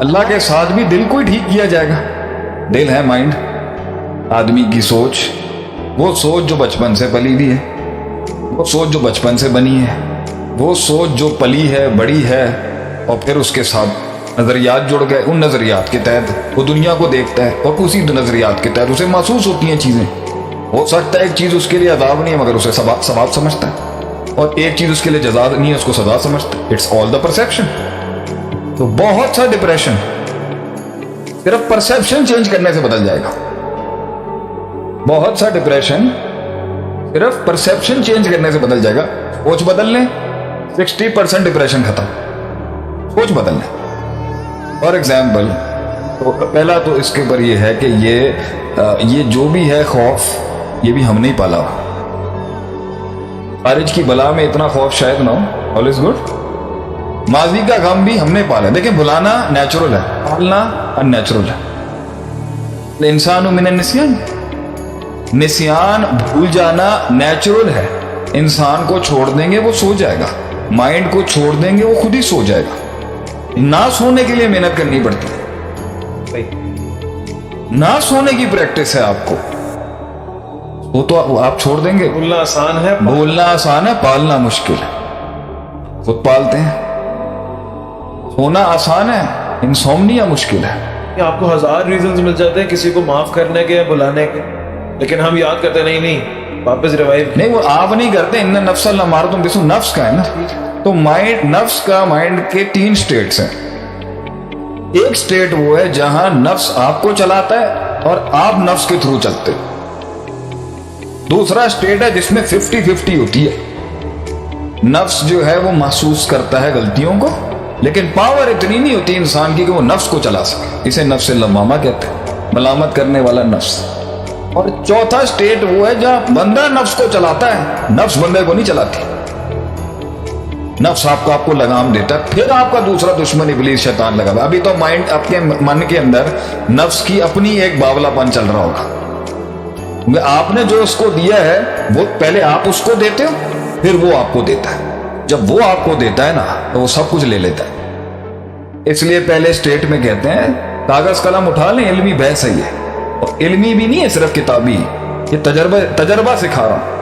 اللہ کے ساتھ بھی دل کو ہی ٹھیک کیا جائے گا. دل ہے مائنڈ، آدمی کی سوچ، وہ سوچ جو بچپن سے پلی دی ہے، وہ سوچ جو بچپن سے بنی ہے، وہ سوچ جو پلی ہے، بڑی ہے، اور پھر اس کے ساتھ نظریات جڑ گئے. ان نظریات کے تحت وہ دنیا کو دیکھتا ہے، اور اسی نظریات کے تحت اسے محسوس ہوتی ہیں چیزیں. ہو سکتا ہے ایک چیز اس کے لیے عذاب نہیں ہے مگر اسے ثواب سمجھتا ہے، اور ایک چیز اس کے لیے جزا نہیں ہے، اس کو سزا سمجھتا ہے. It's all the perception. تو بہت سا ڈپریشن صرف پرسیپشن چینج کرنے سے بدل جائے گا. بہت سا ڈپریشن صرف پرسیپشن چینج کرنے سے بدل جائے گا. سوچ بدل لیں، 60% ڈپریشن ختم. سوچ بدل لیں. فار ایگزامپل، تو پہلا تو اس کے اوپر یہ ہے کہ یہ جو بھی ہے خوف، یہ بھی ہم نہیں پالا ہوا. خارج کی بلا میں اتنا خوف شاید نہ ہو. آل از گڈ. ماضی کا غم بھی ہم نے پالا. دیکھیں، بھلانا نیچرل ہے، پالنا ان نیچرل ہے. انسان من النسیان، نسیان بھول جانا نیچرل ہے. انسان کو چھوڑ دیں گے وہ سو جائے گا، مائنڈ کو چھوڑ دیں گے وہ خود ہی سو جائے گا. نہ سونے کے لیے محنت کرنی پڑتی ہے. نہ سونے کی پریکٹس ہے آپ کو، وہ تو آپ چھوڑ دیں گے. بولنا آسان ہے، بولنا آسان ہے، پالنا مشکل ہے. خود پالتے ہیں. سونا آسان ہے، انسومنیا مشکل ہے. آپ کو ہزار ریزنز مل جاتے ہیں کسی کو معاف کرنے کے، بلانے کے، لیکن ہم یاد کرتے نہیں واپس ریوائیو. نہیں، وہ آپ نہیں کرتے. ان نفس لامارۃ بالسوء، نفس کا ہے نا. تو نفس کا مائنڈ کے 3 سٹیٹس ہیں. ایک سٹیٹ وہ ہے جہاں نفس آپ کو چلاتا ہے اور آپ نفس کے تھرو چلتے. دوسرا سٹیٹ ہے جس میں 50-50 ہوتی ہے. نفس جو ہے وہ محسوس کرتا ہے غلطیوں کو، لیکن پاور اتنی نہیں ہوتی انسان کی کہ وہ نفس کو چلا سکے. اسے نفس لوامہ کہتے ہیں، ملامت کرنے والا نفس. اور چوتھا سٹیٹ وہ ہے جہاں بندہ نفس کو چلاتا ہے، نفس بندے کو نہیں چلاتی. نفس آپ کو لگام دیتا ہے. پھر آپ کا دوسرا دشمن ابلیس شیطان لگا ہوا. ابھی تو مائنڈ، آپ کے من کے اندر نفس کی اپنی ایک باولا پن چل رہا ہوگا. آپ نے جو اس کو دیا ہے وہ پہلے آپ اس کو دیتے ہو، پھر وہ آپ کو دیتا ہے. جب وہ آپ کو دیتا ہے نا تو وہ سب کچھ لے لیتا ہے. اس لیے پہلے سٹیٹ میں کہتے ہیں کاغذ قلم اٹھا لیں، علمی بحث ہے یہ. اور علمی بھی نہیں ہے صرف کتابی، یہ تجربہ سکھا رہا ہوں.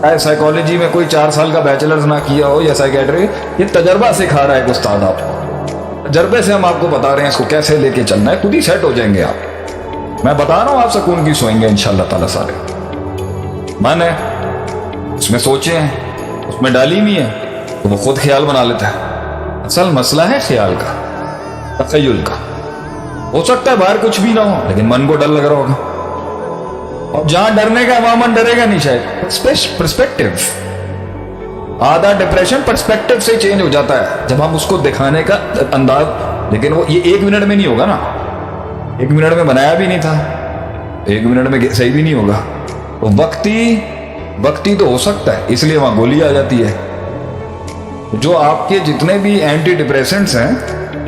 چاہے سائیکالوجی میں کوئی 4 سال کا بیچلرز نہ کیا ہو یا سائیکیٹری، یہ تجربہ سکھا رہا ہے ایک استاد. آپ کو تجربے سے ہم آپ کو بتا رہے ہیں اس کو کیسے لے کے چلنا ہے. خود ہی سیٹ ہو جائیں گے آپ. میں بتا رہا ہوں آپ سکون کی سوئیں گے انشاءاللہ تعالیٰ. سارے من ہے اس میں، سوچیں ہیں اس میں ڈالی ہوئی ہے، تو وہ خود خیال بنا لیتا ہے. اصل مسئلہ ہے خیال کا، تخیل کا. ہو سکتا ہے باہر کچھ بھی نہ ہو لیکن من کو ڈر لگ رہا ہوگا. اور جہاں ڈرنے کا عواماً ڈرے گا نہیں شاید. پرسپیکٹیو. آدھا ڈپریشن پرسپیکٹیو سے چینج ہو جاتا ہے جب ہم اس کو دکھانے کا انداز. لیکن وہ یہ 1 منٹ میں نہیں ہوگا نا. 1 منٹ میں بنایا بھی نہیں تھا، 1 منٹ میں صحیح بھی نہیں ہوگا. وہ وقتی تو ہو سکتا ہے، اس لیے وہاں گولی آ جاتی ہے. جو آپ کے جتنے بھی اینٹی ڈپریسنٹس ہیں،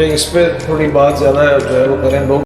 اس پہ تھوڑی بات زیادہ جو ہے وہ کریں لوگ.